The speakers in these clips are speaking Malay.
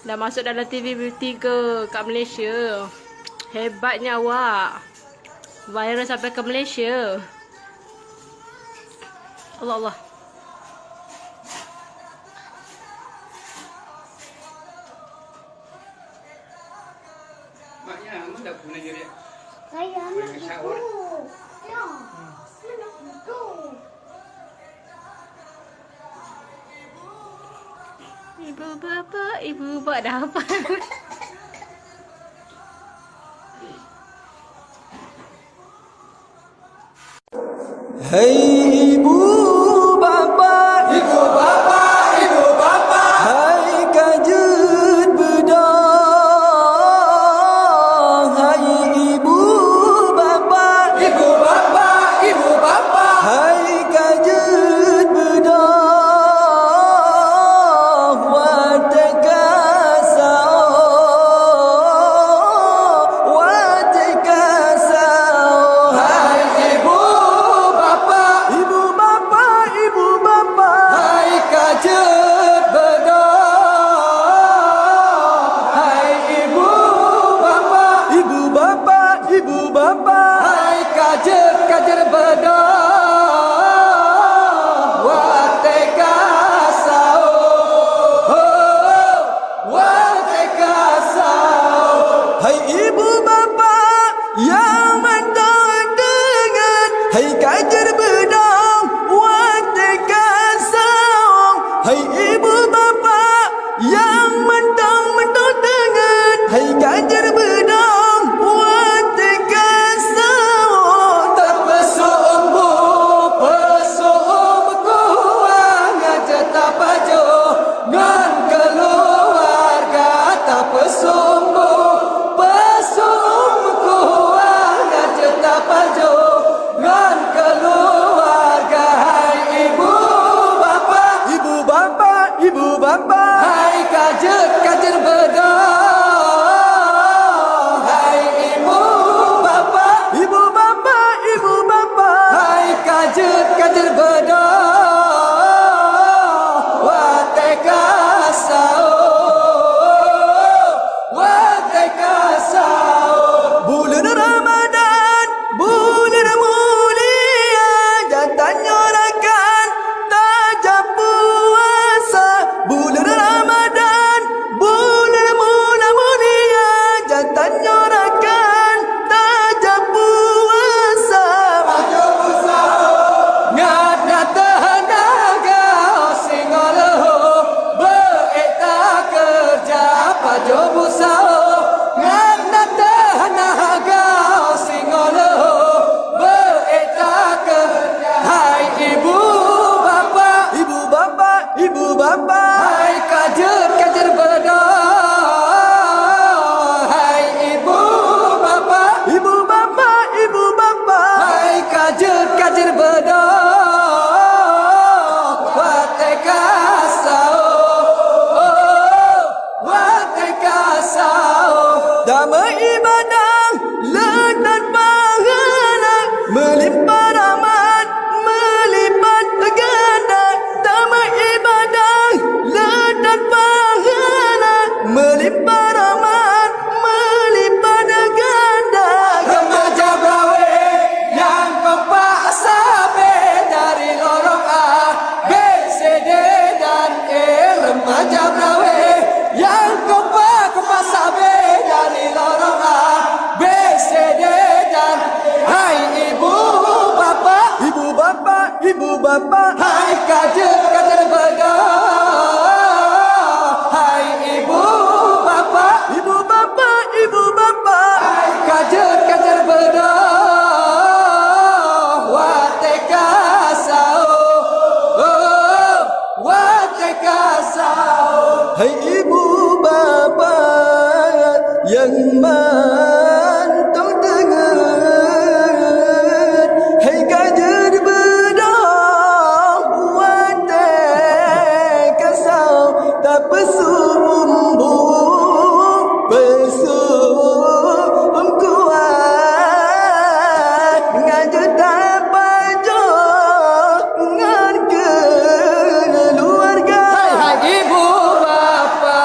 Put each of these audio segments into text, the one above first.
Dah masuk dalam TV Beauty ke kat Malaysia. Hebatnya awak. Viral sampai ke Malaysia. Allah Allah. Maknya, kamu dah pernah jadi. Saya anak itu. Ya, anak itu. Ibu bapa dah apa? Hai ibu bapa, ibu bapa, ibu bapa. Hai kajut bedang. Hai ibu bapa, ibu bapa, ibu bapa. Hai kajut bedang. Watekasau. Hai ibu kajut bedang. Hai ibu bapa, ibu bapa, ibu bapa. Hai kajut bedang. Watekasau, watekasau. Hai ibu bapa yang mendengar, hai kajut bedang. Watekasau. Hai ibu bapa yang mentang-mentang dengan, hai ganjar bedang. Watekasau. Terpesumbu pesum kuang aja tak pajo ngan keluarga. Terpesumbu pesum kuang aja tak pajo ngan keluarga. Hai ibu bapa, ibu bapa, ibu bapa. Hai kajut bedang. Hai ibu bapa, ibu bapa, ibu bapa. Hai kajut bedang. Watekasau, watekasau. Bulan Ramadan, bulan mulia, jantan nyorakan tajam puasa. Bulan Ramadan, bulan mulia, jantan nyorakan tajam puasa. Maju usah ngada tenaga singoloh beeta kerja. Maju usah ngada tenaga singoloh beeta kerja. Hai ibu bapa, ibu bapa, ibu bapa. Hai kajut bedang. Hai ibu bapa, ibu bapa, ibu bapa. Hai kajut bedang. Watekasau, watekasau. Damai ibadah letak pahala, melimpah rahmat, melipat ganda. Damai ibadah letak pahala, melimpah rahmat, melipat ganda. Remaja brawe yang kompak sabe dari lorong A, B, C, D dan E. Remaja brawe yang kompak sabe dari lorong A, B, C, D dan E. Hai ibu bapa, ibu bapa, ibu bapa. Hai kajut bedang. Hai ibu bapa, ibu bapa, ibu bapa. Hai kajut bedang. Watekasau, watekasau. Hai ibu bapa yang mantau dengar, hai kajut bedang. Watekasau. Tak pesumbu pesum kuat ngajut tak pajo ngan keluarga. Hai ibu bapa,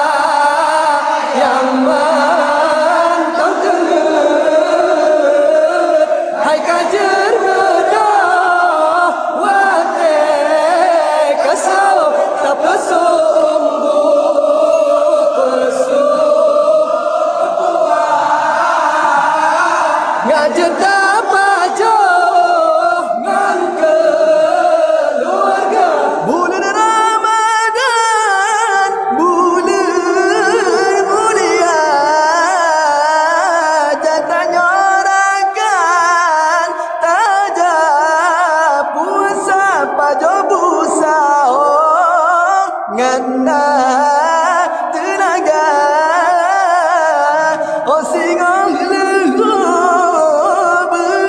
tenaga oh singong lelu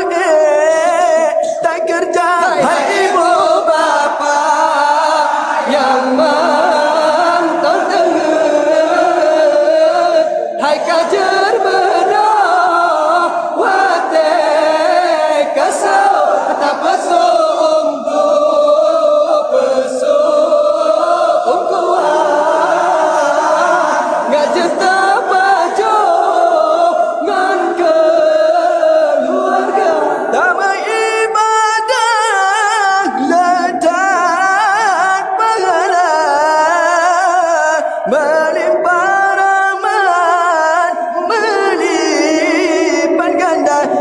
be tak kerja hai ibu bapa yang menonton dengar hai kajar bedah wate kasau tak pasung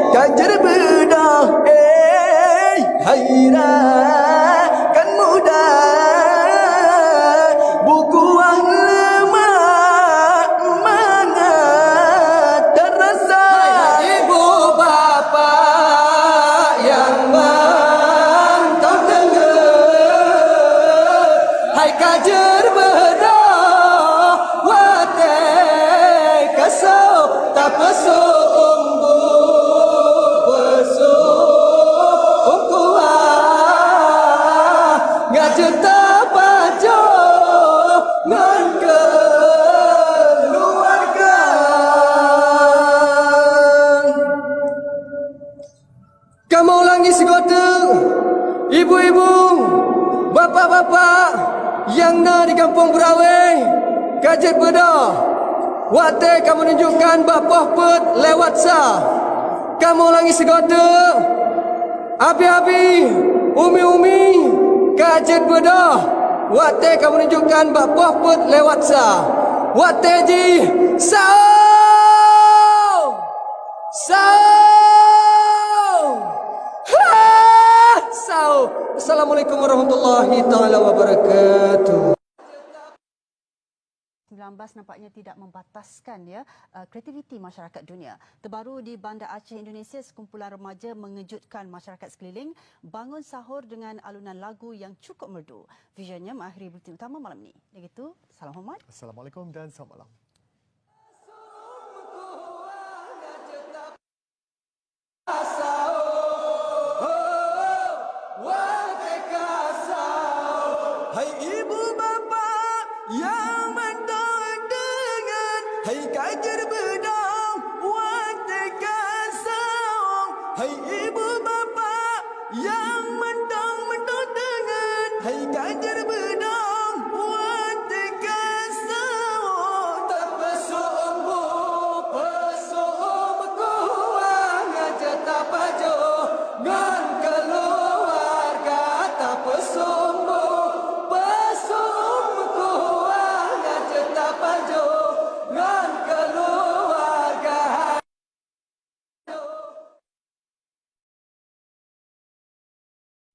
kajar bedah haira kan mudah buku ang lemak mana terasa ibu bapa yang mantap dengar hai kajar bedah wate kasau tak pesuk kamu ulangi segota ibu-ibu, bapa-bapa yang na di kampung Berawai, Kajet Bedah. Waktu kamu menunjukkan bapa pet lewat sah. Kamu ulangi segota abi-abi, umi-umi, Kajet Bedah. Waktu kamu menunjukkan bapa pet lewat sah. Waktu ji sao. Assalamualaikum warahmatullahi taala wabarakatuh. 19 nampaknya tidak membataskan ya kreativiti masyarakat dunia. Terbaru di Banda Aceh Indonesia, sekumpulan remaja mengejutkan masyarakat sekeliling bangun sahur dengan alunan lagu yang cukup merdu. Visionnya mengakhiri bulletin utama malam ini. Begitu, salam hormat. Assalamualaikum dan selamat malam. Hai ibu bapa yang mendengar, hai kajar bedah.